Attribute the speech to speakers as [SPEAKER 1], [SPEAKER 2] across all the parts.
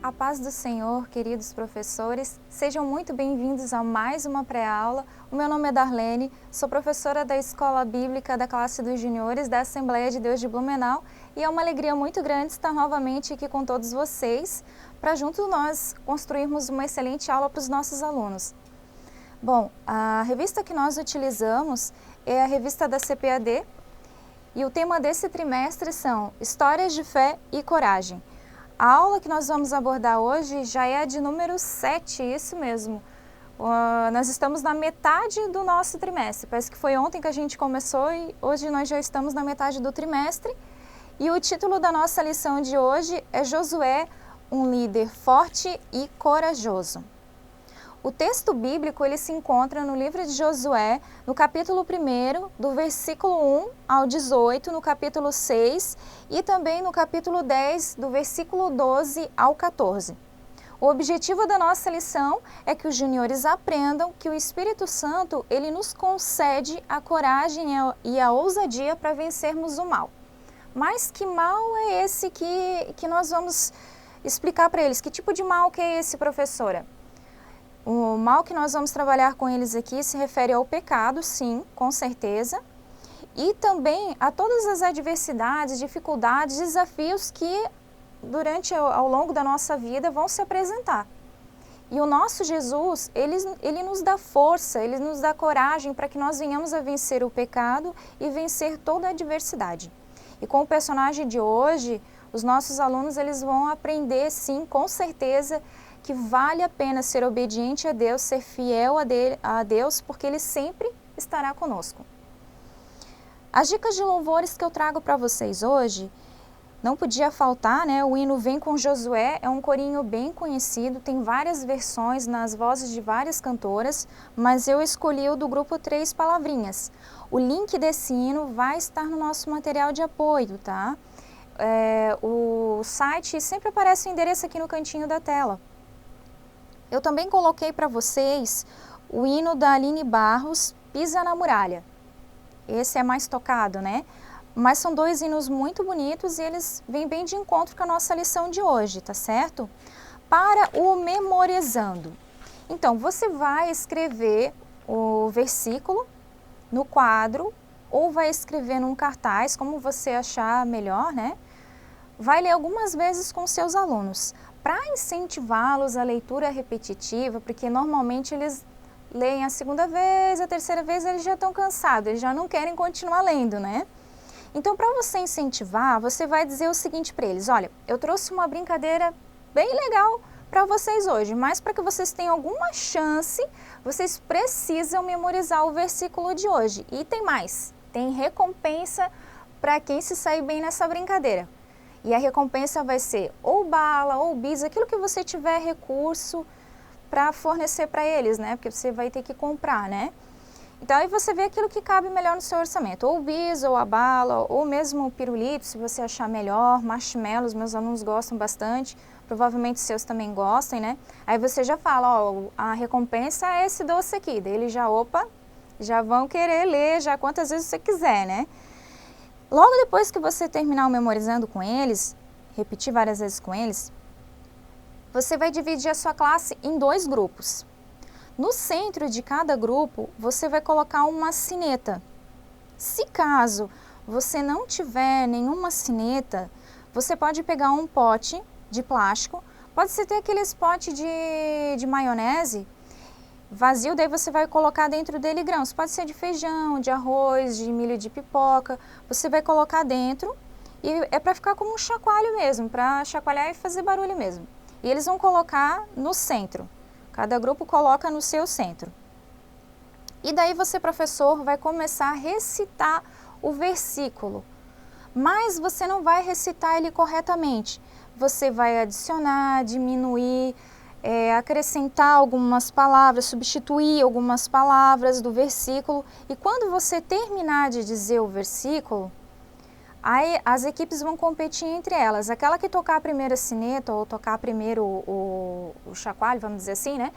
[SPEAKER 1] A paz do Senhor, queridos professores, sejam muito bem-vindos a mais uma pré-aula. O meu nome é Darlene, sou professora da Escola Bíblica da classe dos juniores da Assembleia de Deus de Blumenau e é uma alegria muito grande estar novamente aqui com todos vocês para juntos nós construirmos uma excelente aula para os nossos alunos. Bom, a revista que nós utilizamos é a revista da CPAD e o tema desse trimestre são Histórias de Fé e Coragem. A aula que nós vamos abordar hoje já é a de número 7, isso mesmo. Nós estamos na metade do nosso trimestre. Parece que foi ontem que a gente começou e hoje nós já estamos na metade do trimestre. E o título da nossa lição de hoje é Josué, um líder forte e corajoso. O texto bíblico ele se encontra no livro de Josué, no capítulo 1, do versículo 1 ao 18, no capítulo 6 e também no capítulo 10, do versículo 12 ao 14. O objetivo da nossa lição é que os juniores aprendam que o Espírito Santo ele nos concede a coragem e a ousadia para vencermos o mal. Mas que mal é esse que nós vamos explicar para eles? Que tipo de mal que é esse, professora? O mal que nós vamos trabalhar com eles aqui se refere ao pecado, sim, com certeza, e também a todas as adversidades, dificuldades, desafios que ao longo da nossa vida vão se apresentar. E o nosso Jesus, ele nos dá força, ele nos dá coragem para que nós venhamos a vencer o pecado e vencer toda a adversidade. E com o personagem de hoje, os nossos alunos eles vão aprender, sim, com certeza, que vale a pena ser obediente a Deus, ser fiel a Deus, porque Ele sempre estará conosco. As dicas de louvores que eu trago para vocês hoje, não podia faltar, né? O hino Vem com Josué é um corinho bem conhecido, tem várias versões nas vozes de várias cantoras, mas eu escolhi o do grupo Três Palavrinhas. O link desse hino vai estar no nosso material de apoio, tá? O site sempre aparece o endereço aqui no cantinho da tela. Eu também coloquei para vocês o hino da Aline Barros, Pisa na Muralha. Esse é mais tocado, né? Mas são dois hinos muito bonitos e eles vêm bem de encontro com a nossa lição de hoje, tá certo? Para o memorizando. Então, você vai escrever o versículo no quadro ou vai escrever num cartaz, como você achar melhor, né? Vai ler algumas vezes com seus alunos, para incentivá-los à leitura repetitiva, porque normalmente eles leem a segunda vez, a terceira vez eles já estão cansados, eles já não querem continuar lendo, né? Então, para você incentivar, você vai dizer o seguinte para eles, olha, eu trouxe uma brincadeira bem legal para vocês hoje, mas para que vocês tenham alguma chance, vocês precisam memorizar o versículo de hoje. E tem mais, tem recompensa para quem se sair bem nessa brincadeira. E a recompensa vai ser ou bala, ou bis, aquilo que você tiver recurso para fornecer para eles, né? Porque você vai ter que comprar, né? Então, aí você vê aquilo que cabe melhor no seu orçamento. Ou o bis, ou a bala, ou mesmo o pirulito, se você achar melhor. Marshmallows, meus alunos gostam bastante. Provavelmente os seus também gostem, né? Aí você já fala, ó, a recompensa é esse doce aqui. Daí eles já vão querer ler já quantas vezes você quiser, né? Logo depois que você terminar o memorizando com eles, repetir várias vezes com eles, você vai dividir a sua classe em 2 grupos. No centro de cada grupo, você vai colocar uma sineta. Se caso você não tiver nenhuma sineta, você pode pegar um pote de plástico, pode ser ter aqueles potes de maionese, vazio, daí você vai colocar dentro dele grãos, pode ser de feijão, de arroz, de milho de pipoca, você vai colocar dentro e é para ficar como um chacoalho mesmo, para chacoalhar e fazer barulho mesmo. E eles vão colocar no centro, cada grupo coloca no seu centro. E daí você, professor, vai começar a recitar o versículo, mas você não vai recitar ele corretamente, você vai adicionar, diminuir, acrescentar algumas palavras, substituir algumas palavras do versículo e quando você terminar de dizer o versículo, aí as equipes vão competir entre elas. Aquela que tocar a primeira sineta ou tocar primeiro o chacoalho, vamos dizer assim, né?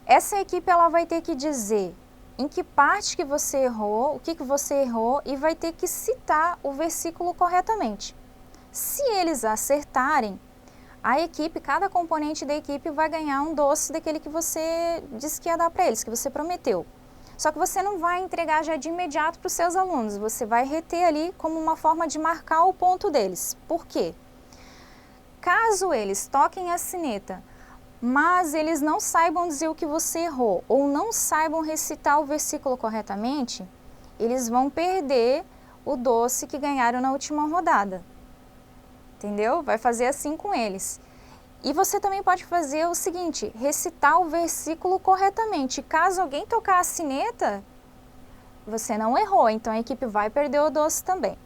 [SPEAKER 1] Essa equipe ela vai ter que dizer em que parte que você errou, o que você errou e vai ter que citar o versículo corretamente. Se eles acertarem, a equipe, cada componente da equipe vai ganhar um doce daquele que você disse que ia dar para eles, que você prometeu. Só que você não vai entregar já de imediato para os seus alunos, você vai reter ali como uma forma de marcar o ponto deles. Por quê? Caso eles toquem a sineta, mas eles não saibam dizer o que você errou ou não saibam recitar o versículo corretamente, eles vão perder o doce que ganharam na última rodada. Entendeu? Vai fazer assim com eles. E você também pode fazer o seguinte, recitar o versículo corretamente. Caso alguém tocar a sineta, você não errou, então a equipe vai perder o doce também.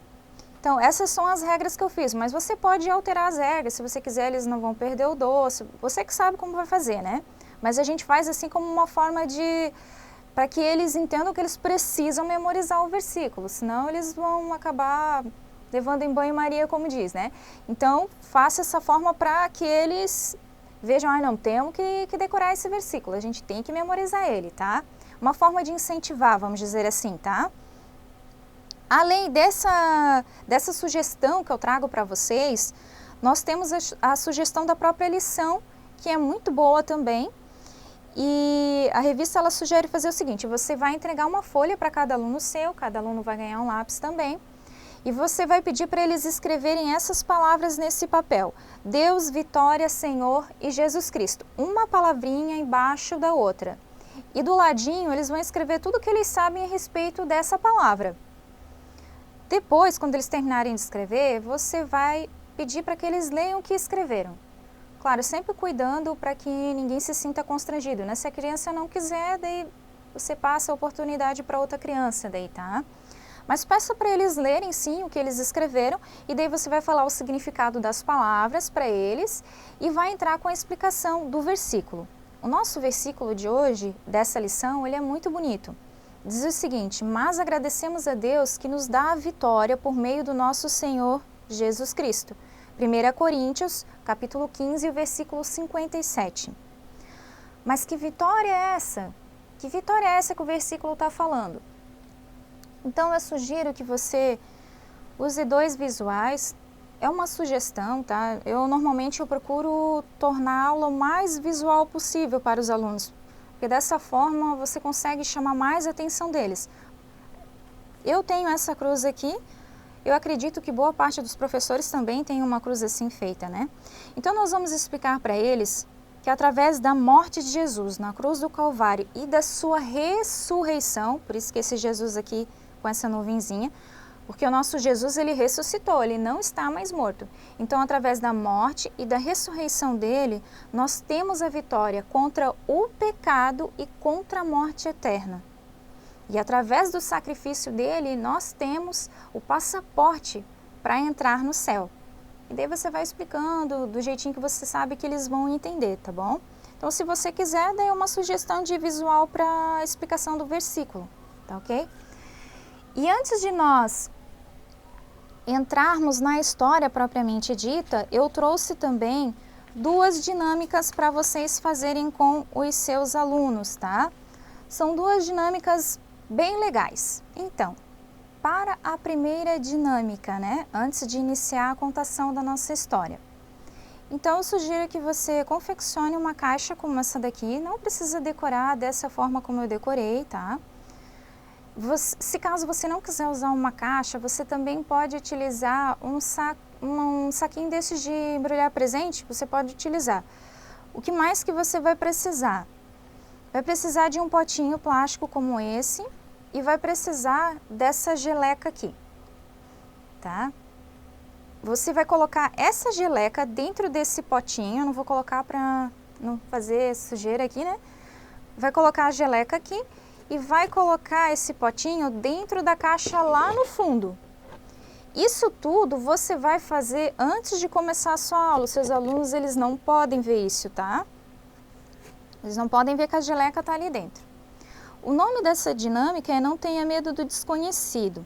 [SPEAKER 1] Então, essas são as regras que eu fiz, mas você pode alterar as regras, se você quiser, eles não vão perder o doce, você que sabe como vai fazer, né? Mas a gente faz assim como uma forma de... para que eles entendam que eles precisam memorizar o versículo, senão eles vão acabar levando em banho-maria, como diz, né? Então, faça essa forma para que eles vejam, não, temos que decorar esse versículo, a gente tem que memorizar ele, tá? Uma forma de incentivar, vamos dizer assim, tá? Além dessa sugestão que eu trago para vocês, nós temos a sugestão da própria lição, que é muito boa também. E a revista ela sugere fazer o seguinte, você vai entregar uma folha para cada aluno seu, cada aluno vai ganhar um lápis também. E você vai pedir para eles escreverem essas palavras nesse papel. Deus, Vitória, Senhor e Jesus Cristo. Uma palavrinha embaixo da outra. E do ladinho eles vão escrever tudo o que eles sabem a respeito dessa palavra. Depois, quando eles terminarem de escrever, você vai pedir para que eles leiam o que escreveram. Claro, sempre cuidando para que ninguém se sinta constrangido, né? Se a criança não quiser, daí você passa a oportunidade para outra criança, daí, tá? Mas peça para eles lerem, sim, o que eles escreveram, e daí você vai falar o significado das palavras para eles e vai entrar com a explicação do versículo. O nosso versículo de hoje, dessa lição, ele é muito bonito. Diz o seguinte, mas agradecemos a Deus que nos dá a vitória por meio do nosso Senhor Jesus Cristo. 1 Coríntios, capítulo 15, versículo 57. Mas que vitória é essa? Que vitória é essa que o versículo está falando? Então, eu sugiro que você use 2 visuais. É uma sugestão, tá? Normalmente eu procuro tornar a aula o mais visual possível para os alunos, porque dessa forma você consegue chamar mais a atenção deles. Eu tenho essa cruz aqui, eu acredito que boa parte dos professores também tem uma cruz assim feita, né? Então nós vamos explicar para eles que através da morte de Jesus na cruz do Calvário e da sua ressurreição, por isso que esse Jesus aqui com essa nuvenzinha, porque o nosso Jesus, ele ressuscitou, ele não está mais morto. Então, através da morte e da ressurreição dele, nós temos a vitória contra o pecado e contra a morte eterna. E através do sacrifício dele, nós temos o passaporte para entrar no céu. E daí você vai explicando do jeitinho que você sabe que eles vão entender, tá bom? Então, se você quiser, dê uma sugestão de visual para a explicação do versículo, tá ok? E antes de nós entrarmos na história propriamente dita, eu trouxe também 2 dinâmicas para vocês fazerem com os seus alunos, tá? São 2 dinâmicas bem legais. Então, para a primeira dinâmica, né, antes de iniciar a contação da nossa história. Então, eu sugiro que você confeccione uma caixa como essa daqui, não precisa decorar dessa forma como eu decorei, tá? Se caso você não quiser usar uma caixa, você também pode utilizar um saquinho desses de embrulhar presente, você pode utilizar. O que mais que você vai precisar? Vai precisar de um potinho plástico como esse e vai precisar dessa geleca aqui, tá? Você vai colocar essa geleca dentro desse potinho, eu não vou colocar para não fazer sujeira aqui, né? Vai colocar a geleca aqui e vai colocar esse potinho dentro da caixa lá no fundo. Isso tudo você vai fazer antes de começar a sua aula. Os seus alunos, eles não podem ver isso, tá? Eles não podem ver que a geleca está ali dentro. O nome dessa dinâmica é Não Tenha Medo do Desconhecido.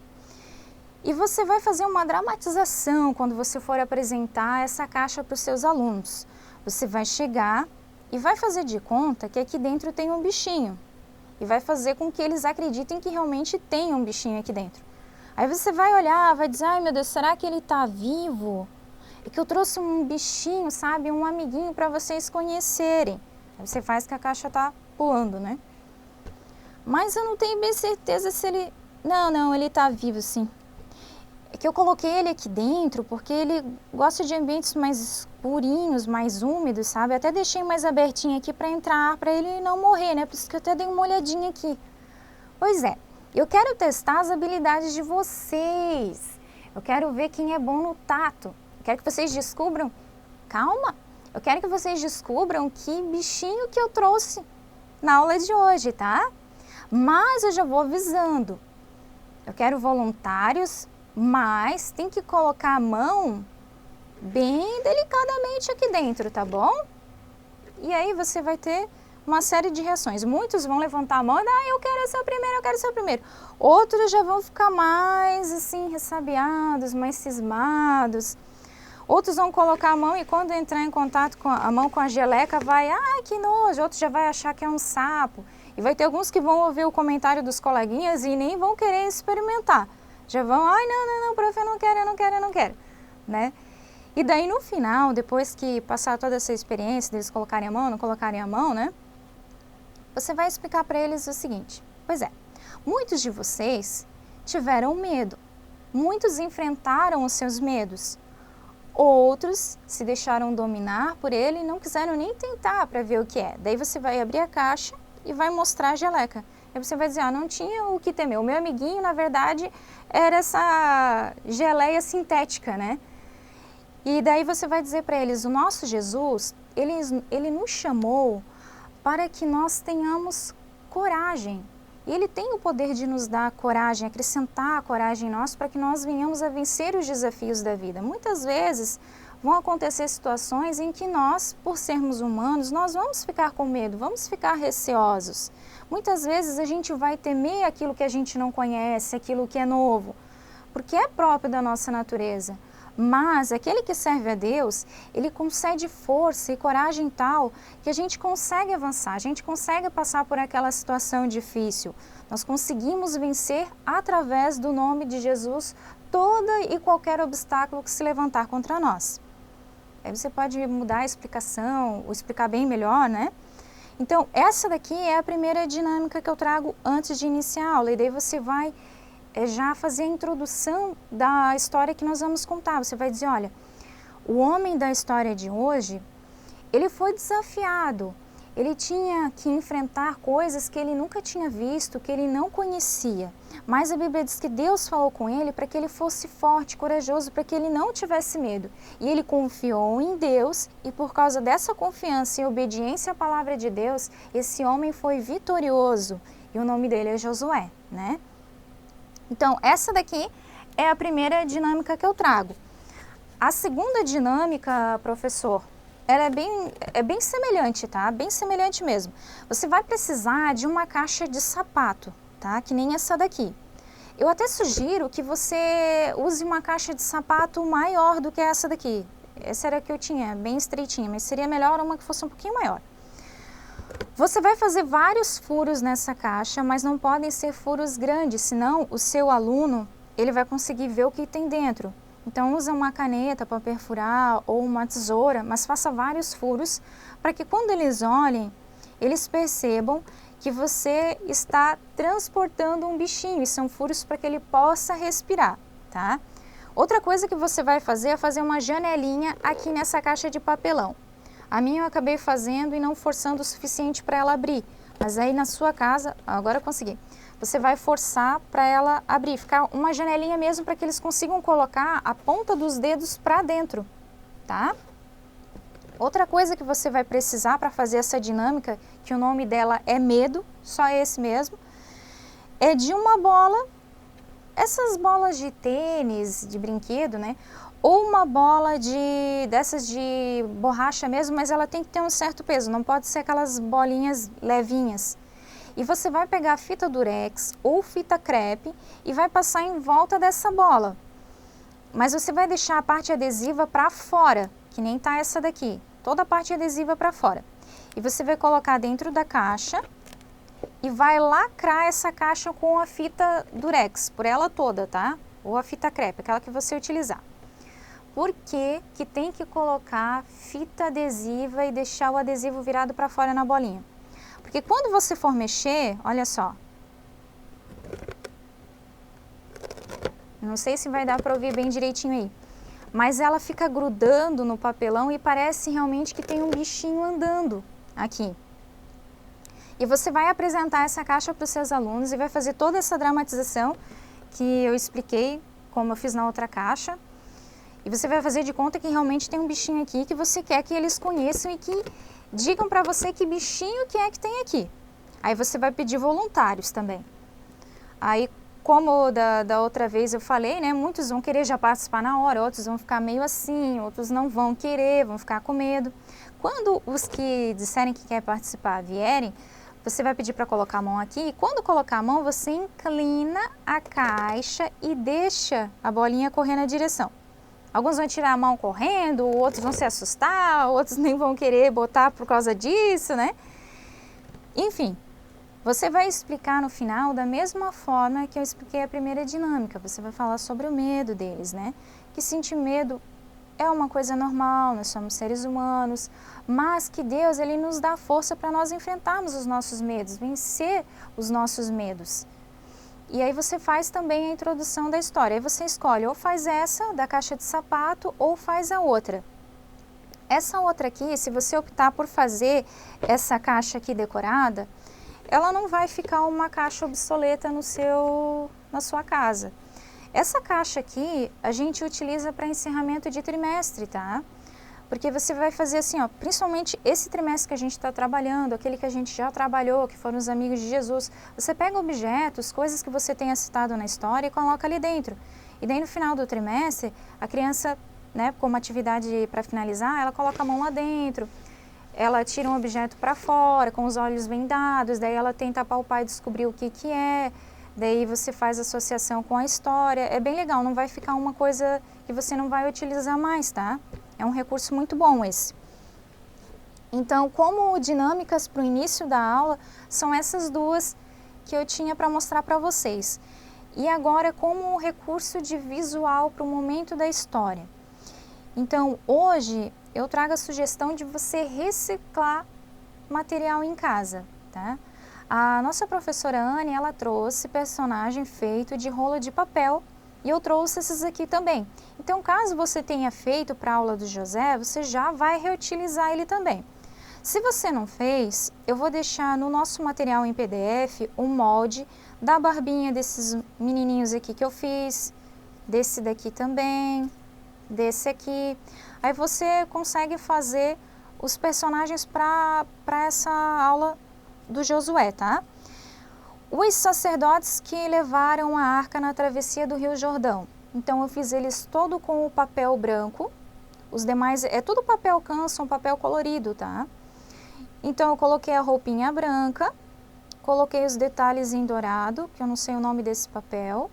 [SPEAKER 1] E você vai fazer uma dramatização quando você for apresentar essa caixa para os seus alunos. Você vai chegar e vai fazer de conta que aqui dentro tem um bichinho. E vai fazer com que eles acreditem que realmente tem um bichinho aqui dentro. Aí você vai olhar, vai dizer, ai meu Deus, será que ele está vivo? é que eu trouxe um bichinho, sabe, um amiguinho para vocês conhecerem. Aí você faz que a caixa tá pulando, né? Mas eu não tenho bem certeza se ele... Não, ele tá vivo, sim. É que eu coloquei ele aqui dentro porque ele gosta de ambientes mais escurinhos, mais úmidos, sabe? Até deixei mais abertinho aqui para entrar, para ele não morrer, né? Por isso que eu até dei uma olhadinha aqui. Pois é, eu quero testar as habilidades de vocês. Eu quero ver quem é bom no tato. Eu quero que vocês descubram... Calma! Eu quero que vocês descubram que bichinho que eu trouxe na aula de hoje, tá? Mas eu já vou avisando. Eu quero voluntários, mas tem que colocar a mão bem delicadamente aqui dentro, tá bom? E aí você vai ter uma série de reações. Muitos vão levantar a mão e eu quero ser o primeiro, eu quero ser o primeiro. Outros já vão ficar mais assim, ressabiados, mais cismados. Outros vão colocar a mão e quando entrar em contato com a mão com a geleca vai, que nojo. Outros já vai achar que é um sapo. E vai ter alguns que vão ouvir o comentário dos coleguinhas e nem vão querer experimentar. Já vão, não, prof, eu não quero, né? E daí no final, depois que passar toda essa experiência deles colocarem a mão, não colocarem a mão, né? Você vai explicar para eles o seguinte, pois é, muitos de vocês tiveram medo, muitos enfrentaram os seus medos, outros se deixaram dominar por ele e não quiseram nem tentar para ver o que é. Daí você vai abrir a caixa e vai mostrar a geleca. Aí você vai dizer, não tinha o que temer. O meu amiguinho, na verdade, era essa geleia sintética, né? E daí você vai dizer para eles, o nosso Jesus, ele nos chamou para que nós tenhamos coragem. E ele tem o poder de nos dar coragem, acrescentar a coragem em nós para que nós venhamos a vencer os desafios da vida. Muitas vezes vão acontecer situações em que nós, por sermos humanos, nós vamos ficar com medo, vamos ficar receosos. Muitas vezes a gente vai temer aquilo que a gente não conhece, aquilo que é novo, porque é próprio da nossa natureza. Mas aquele que serve a Deus, ele concede força e coragem tal que a gente consegue avançar, a gente consegue passar por aquela situação difícil. Nós conseguimos vencer através do nome de Jesus toda e qualquer obstáculo que se levantar contra nós. Aí você pode mudar a explicação, ou explicar bem melhor, né? Então, essa daqui é a primeira dinâmica que eu trago antes de iniciar a aula. E daí você vai já fazer a introdução da história que nós vamos contar. Você vai dizer, olha, o homem da história de hoje, ele foi desafiado. Ele tinha que enfrentar coisas que ele nunca tinha visto, que ele não conhecia. Mas a Bíblia diz que Deus falou com ele para que ele fosse forte, corajoso, para que ele não tivesse medo. E ele confiou em Deus e por causa dessa confiança e obediência à palavra de Deus, esse homem foi vitorioso. E o nome dele é Josué, né? Então, essa daqui é a primeira dinâmica que eu trago. A segunda dinâmica, professor, ela é bem semelhante, tá? Bem semelhante mesmo. Você vai precisar de uma caixa de sapato, tá? Que nem essa daqui. Eu até sugiro que você use uma caixa de sapato maior do que essa daqui. Essa era a que eu tinha, bem estreitinha, mas seria melhor uma que fosse um pouquinho maior. Você vai fazer vários furos nessa caixa, mas não podem ser furos grandes, senão o seu aluno, ele vai conseguir ver o que tem dentro. Então, usa uma caneta para perfurar ou uma tesoura, mas faça vários furos para que quando eles olhem, eles percebam que você está transportando um bichinho e são furos para que ele possa respirar, tá? Outra coisa que você vai fazer é fazer uma janelinha aqui nessa caixa de papelão. A minha eu acabei fazendo e não forçando o suficiente para ela abrir, mas aí na sua casa, agora eu consegui. Você vai forçar para ela abrir, ficar uma janelinha mesmo para que eles consigam colocar a ponta dos dedos para dentro, tá? Outra coisa que você vai precisar para fazer essa dinâmica, que o nome dela é medo, só esse mesmo, é de uma bola, essas bolas de tênis, de brinquedo, né? Ou uma bola dessas de borracha mesmo, mas ela tem que ter um certo peso, não pode ser aquelas bolinhas levinhas. E você vai pegar fita durex ou fita crepe e vai passar em volta dessa bola. Mas você vai deixar a parte adesiva para fora, que nem tá essa daqui. Toda a parte adesiva para fora. E você vai colocar dentro da caixa e vai lacrar essa caixa com a fita durex, por ela toda, tá? Ou a fita crepe, aquela que você utilizar. por que que tem que colocar fita adesiva e deixar o adesivo virado para fora na bolinha? Porque quando você for mexer, olha só. Não sei se vai dar para ouvir bem direitinho aí. Mas ela fica grudando no papelão e parece realmente que tem um bichinho andando aqui. E você vai apresentar essa caixa para os seus alunos e vai fazer toda essa dramatização que eu expliquei, como eu fiz na outra caixa. E você vai fazer de conta que realmente tem um bichinho aqui que você quer que eles conheçam e que digam para você que bichinho que é que tem aqui. Aí você vai pedir voluntários também. Aí, como da outra vez eu falei, né, muitos vão querer já participar na hora, outros vão ficar meio assim, outros não vão querer, vão ficar com medo. Quando os que disserem que quer participar vierem, você vai pedir para colocar a mão aqui e quando colocar a mão, você inclina a caixa e deixa a bolinha correr na direção. Alguns vão tirar a mão correndo, outros vão se assustar, outros nem vão querer botar por causa disso, né? Enfim, você vai explicar no final da mesma forma que eu expliquei a primeira dinâmica. Você vai falar sobre o medo deles, né? Que sentir medo é uma coisa normal, nós somos seres humanos, mas que Deus, Ele nos dá força para nós enfrentarmos os nossos medos, vencer os nossos medos. E aí você faz também a introdução da história. Aí você escolhe ou faz essa da caixa de sapato ou faz a outra. Essa outra aqui, se você optar por fazer essa caixa aqui decorada, ela não vai ficar uma caixa obsoleta na sua casa. Essa caixa aqui a gente utiliza para encerramento de trimestre, tá? Porque você vai fazer assim, ó, principalmente esse trimestre que a gente está trabalhando, aquele que a gente já trabalhou, que foram os amigos de Jesus, você pega objetos, coisas que você tenha citado na história e coloca ali dentro. E daí no final do trimestre, a criança, né, como atividade para finalizar, ela coloca a mão lá dentro, ela tira um objeto para fora, com os olhos vendados, daí ela tenta apalpar e descobrir o que que é, daí você faz associação com a história, é bem legal, não vai ficar uma coisa que você não vai utilizar mais, tá? É um recurso muito bom esse. Então, como dinâmicas para o início da aula, são essas duas que eu tinha para mostrar para vocês. E agora, como recurso de visual para o momento da história. Então, hoje, eu trago a sugestão de você reciclar material em casa, tá? A nossa professora Anne, ela trouxe personagem feito de rolo de papel e eu trouxe esses aqui também. Então, caso você tenha feito para a aula do José, você já vai reutilizar ele também. Se você não fez, eu vou deixar no nosso material em PDF o molde da barbinha desses menininhos aqui que eu fiz, desse daqui também, desse aqui. Aí você consegue fazer os personagens para essa aula do Josué, tá? Os sacerdotes que levaram a arca na travessia do Rio Jordão. Então, eu fiz eles todo com o papel branco. Os demais é tudo papel canson, papel colorido, tá? Então, eu coloquei a roupinha branca, coloquei os detalhes em dourado, que eu não sei o nome desse papel.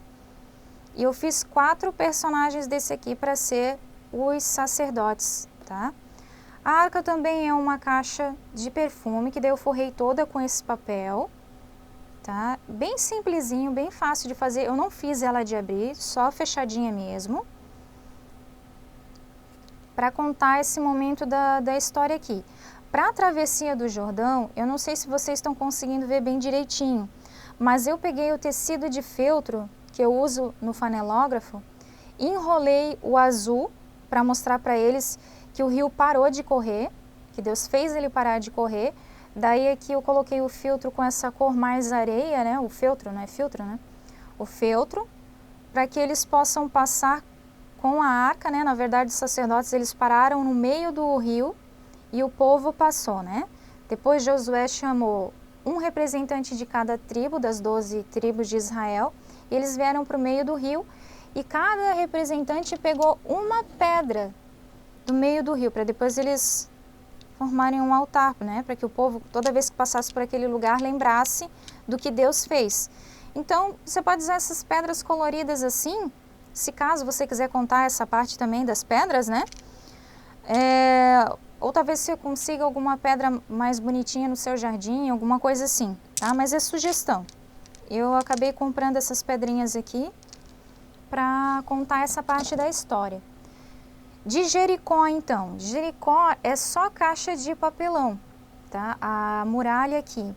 [SPEAKER 1] E eu fiz 4 personagens desse aqui para ser os sacerdotes, tá? A arca também é uma caixa de perfume, que daí eu forrei toda com esse papel. Tá? Bem simplesinho, bem fácil de fazer. Eu não fiz ela de abrir, só fechadinha mesmo. Para contar esse momento da história aqui. Para a travessia do Jordão, eu não sei se vocês estão conseguindo ver bem direitinho, mas eu peguei o tecido de feltro que eu uso no fanelógrafo, enrolei o azul para mostrar para eles que o rio parou de correr, que Deus fez ele parar de correr. Daí aqui eu coloquei o filtro com essa cor mais areia, né? O feltro, não é filtro, né? O feltro, para que eles possam passar com a arca, né? Na verdade, os sacerdotes, eles pararam no meio do rio e o povo passou, né? Depois Josué chamou um representante de cada tribo, das 12 tribos de Israel, e eles vieram para o meio do rio e cada representante pegou uma pedra do meio do rio, para depois eles formarem um altar, né, para que o povo, toda vez que passasse por aquele lugar, lembrasse do que Deus fez. Então, você pode usar essas pedras coloridas assim, se caso você quiser contar essa parte também das pedras, né? Ou talvez você consiga alguma pedra mais bonitinha no seu jardim, alguma coisa assim, tá? Mas é sugestão. Eu acabei comprando essas pedrinhas aqui para contar essa parte da história. De Jericó, então. De Jericó é só caixa de papelão, tá? A muralha aqui,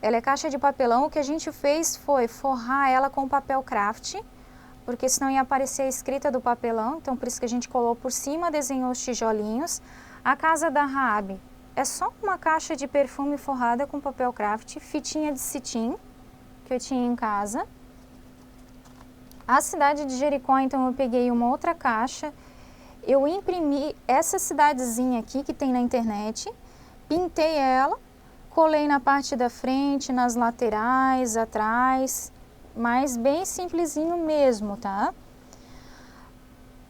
[SPEAKER 1] ela é caixa de papelão. O que a gente fez foi forrar ela com papel craft, porque senão ia aparecer a escrita do papelão, então por isso que a gente colou por cima, desenhou os tijolinhos. A casa da Raabe é só uma caixa de perfume forrada com papel craft, fitinha de cetim, que eu tinha em casa. A cidade de Jericó, então, eu peguei uma outra caixa, eu imprimi essa cidadezinha aqui que tem na internet, pintei ela, colei na parte da frente, nas laterais, atrás, mas bem simplesinho mesmo, tá?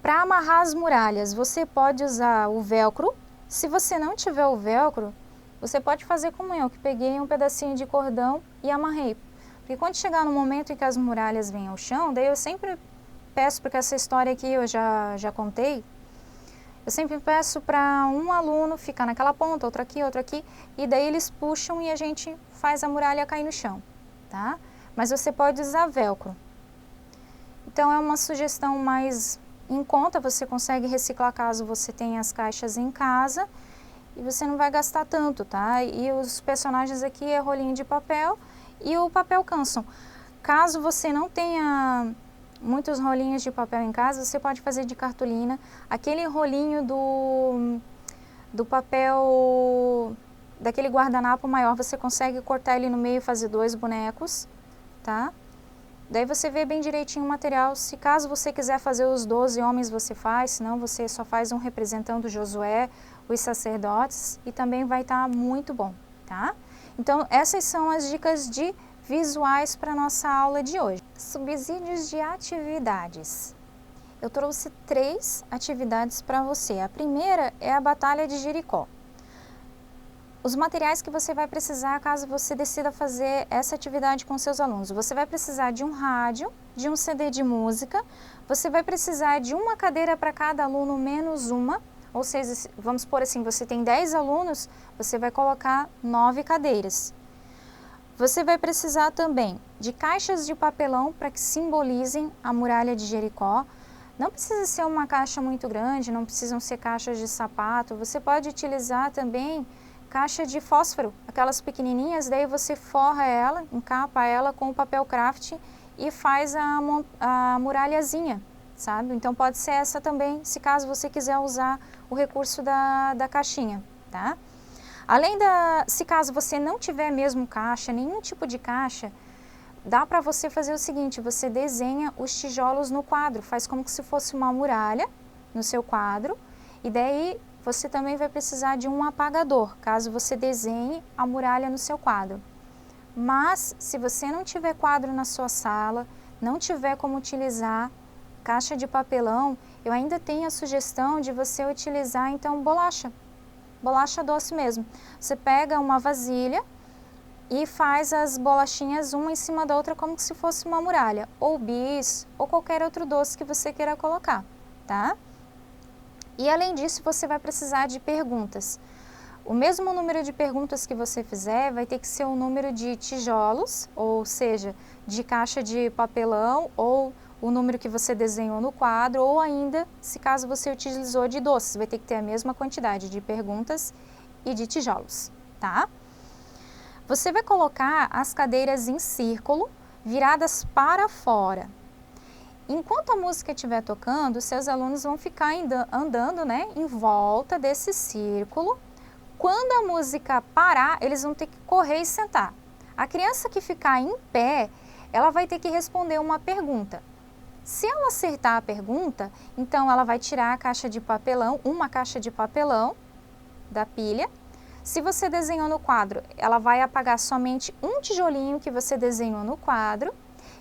[SPEAKER 1] Para amarrar as muralhas, você pode usar o velcro. Se você não tiver o velcro, você pode fazer como eu, que peguei um pedacinho de cordão e amarrei. Porque quando chegar no momento em que as muralhas vêm ao chão, daí eu sempre peço, porque essa história aqui eu já contei, eu sempre peço para um aluno ficar naquela ponta, outro aqui, e daí eles puxam e a gente faz a muralha cair no chão, tá? Mas você pode usar velcro. Então é uma sugestão mais em conta, você consegue reciclar caso você tenha as caixas em casa e você não vai gastar tanto, tá? E os personagens aqui é rolinho de papel e o papel Canson. Caso você não tenha muitos rolinhos de papel em casa, você pode fazer de cartolina. Aquele rolinho do papel, daquele guardanapo maior, você consegue cortar ele no meio e fazer 2 bonecos, tá? Daí você vê bem direitinho o material. Se caso você quiser fazer os 12 homens, você faz, senão você só faz um representando Josué, os sacerdotes, e também vai estar muito bom, tá? Então, essas são as dicas de visuais para a nossa aula de hoje. Subsídios de atividades. Eu trouxe 3 atividades para você. A primeira é a Batalha de Jericó. Os materiais que você vai precisar caso você decida fazer essa atividade com seus alunos. Você vai precisar de um rádio, de um CD de música, você vai precisar de uma cadeira para cada aluno menos uma, ou seja, vamos supor assim, você tem 10 alunos, você vai colocar 9 cadeiras. Você vai precisar também de caixas de papelão para que simbolizem a muralha de Jericó. Não precisa ser uma caixa muito grande, não precisam ser caixas de sapato, você pode utilizar também caixa de fósforo, aquelas pequenininhas, daí você forra ela, encapa ela com o papel craft e faz a muralhazinha, sabe? Então pode ser essa também, se caso você quiser usar o recurso da caixinha, tá? Além se caso você não tiver mesmo caixa, nenhum tipo de caixa, dá para você fazer o seguinte, você desenha os tijolos no quadro, faz como se fosse uma muralha no seu quadro, e daí você também vai precisar de um apagador, caso você desenhe a muralha no seu quadro. Mas, se você não tiver quadro na sua sala, não tiver como utilizar caixa de papelão, eu ainda tenho a sugestão de você utilizar, então, bolacha doce mesmo. Você pega uma vasilha e faz as bolachinhas uma em cima da outra como se fosse uma muralha, ou bis, ou qualquer outro doce que você queira colocar, tá? E além disso, você vai precisar de perguntas. O mesmo número de perguntas que você fizer vai ter que ser o número de tijolos, ou seja, de caixa de papelão, ou o número que você desenhou no quadro, ou ainda, se caso você utilizou de doces, vai ter que ter a mesma quantidade de perguntas e de tijolos, tá? Você vai colocar as cadeiras em círculo, viradas para fora. Enquanto a música estiver tocando, seus alunos vão ficar andando, né, em volta desse círculo. Quando a música parar, eles vão ter que correr e sentar. A criança que ficar em pé, ela vai ter que responder uma pergunta. Se ela acertar a pergunta, então ela vai tirar a caixa de papelão, uma caixa de papelão da pilha. Se você desenhou no quadro, ela vai apagar somente um tijolinho que você desenhou no quadro.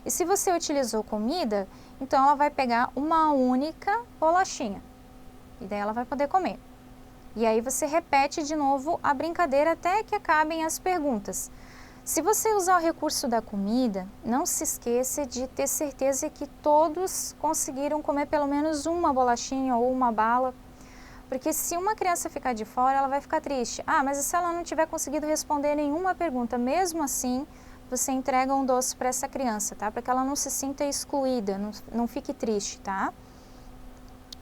[SPEAKER 1] E se você utilizou comida, então ela vai pegar uma única bolachinha. E daí ela vai poder comer. E aí você repete de novo a brincadeira até que acabem as perguntas. Se você usar o recurso da comida, não se esqueça de ter certeza que todos conseguiram comer pelo menos uma bolachinha ou uma bala. Porque se uma criança ficar de fora, ela vai ficar triste. Ah, mas se ela não tiver conseguido responder nenhuma pergunta, mesmo assim, você entrega um doce para essa criança, tá? Para que ela não se sinta excluída, não fique triste, tá?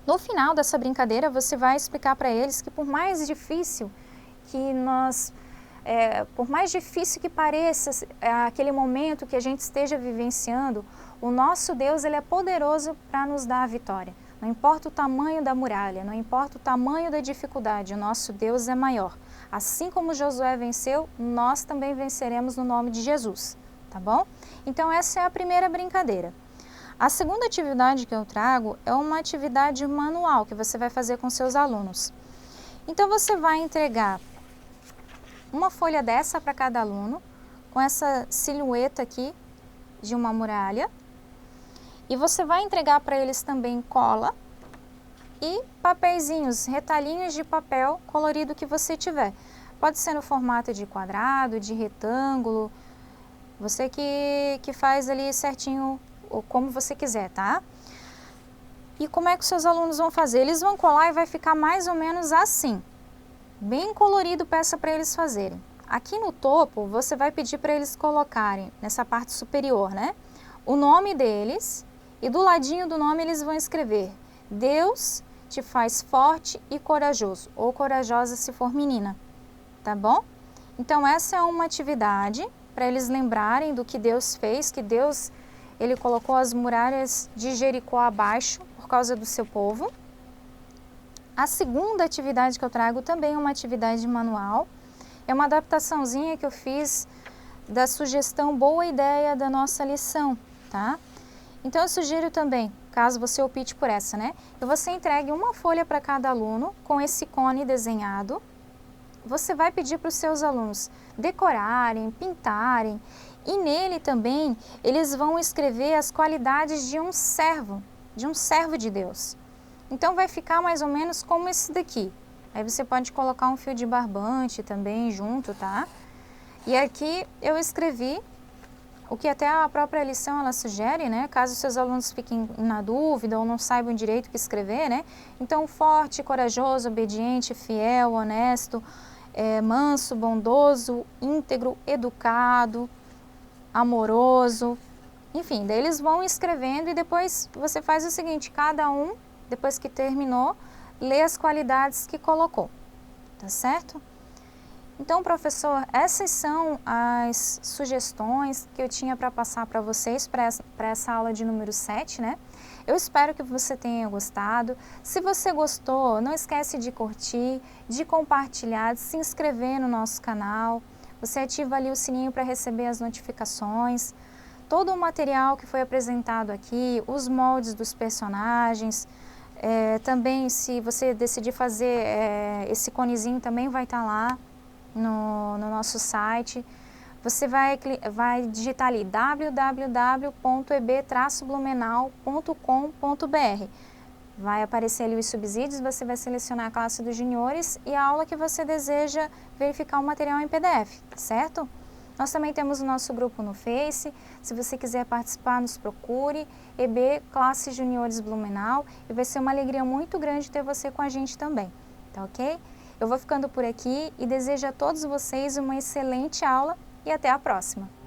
[SPEAKER 1] No final dessa brincadeira, você vai explicar para eles que por mais difícil que pareça aquele momento que a gente esteja vivenciando, o nosso Deus, ele é poderoso para nos dar a vitória. Não importa o tamanho da muralha, não importa o tamanho da dificuldade, o nosso Deus é maior. Assim como Josué venceu, nós também venceremos no nome de Jesus, tá bom? Então essa é a primeira brincadeira. A segunda atividade que eu trago é uma atividade manual que você vai fazer com seus alunos. Então você vai entregar uma folha dessa para cada aluno, com essa silhueta aqui de uma muralha. E você vai entregar para eles também cola e papeizinhos, retalhinhos de papel colorido que você tiver. Pode ser no formato de quadrado, de retângulo, você que faz ali certinho como você quiser, tá? E como é que os seus alunos vão fazer? Eles vão colar e vai ficar mais ou menos assim, bem colorido, peça para eles fazerem. Aqui no topo, você vai pedir para eles colocarem, nessa parte superior, né? O nome deles e do ladinho do nome eles vão escrever: Deus te faz forte e corajoso, ou corajosa se for menina, tá bom? Então essa é uma atividade para eles lembrarem do que Deus fez, que Deus, ele colocou as muralhas de Jericó abaixo por causa do seu povo. A segunda atividade que eu trago também é uma atividade manual, é uma adaptaçãozinha que eu fiz da sugestão Boa Ideia da nossa lição, tá? Então eu sugiro também, caso você opte por essa, né? Que você entregue uma folha para cada aluno com esse cone desenhado. Você vai pedir para os seus alunos decorarem, pintarem, e nele também eles vão escrever as qualidades de um servo de Deus. Então vai ficar mais ou menos como esse daqui. Aí você pode colocar um fio de barbante também junto, tá? E aqui eu escrevi o que até a própria lição ela sugere, né? Caso seus alunos fiquem na dúvida ou não saibam direito o que escrever, né? Então, forte, corajoso, obediente, fiel, honesto, manso, bondoso, íntegro, educado, amoroso. Enfim, daí eles vão escrevendo e depois você faz o seguinte: cada um, depois que terminou, lê as qualidades que colocou, tá certo? Então, professor, essas são as sugestões que eu tinha para passar para vocês para essa aula de número 7, né? Eu espero que você tenha gostado. Se você gostou, não esquece de curtir, de compartilhar, de se inscrever no nosso canal. Você ativa ali o sininho para receber as notificações. Todo o material que foi apresentado aqui, os moldes dos personagens, também se você decidir fazer esse conezinho também vai estar lá no nosso site. Você vai digitar ali www.eb-blumenau.com.br. Vai aparecer ali os subsídios, você vai selecionar a classe dos juniores e a aula que você deseja verificar o material em PDF, certo? Nós também temos o nosso grupo no Face. Se você quiser participar, nos procure, EB Classe Juniores Blumenau, e vai ser uma alegria muito grande ter você com a gente também, tá ok? Eu vou ficando por aqui e desejo a todos vocês uma excelente aula e até a próxima!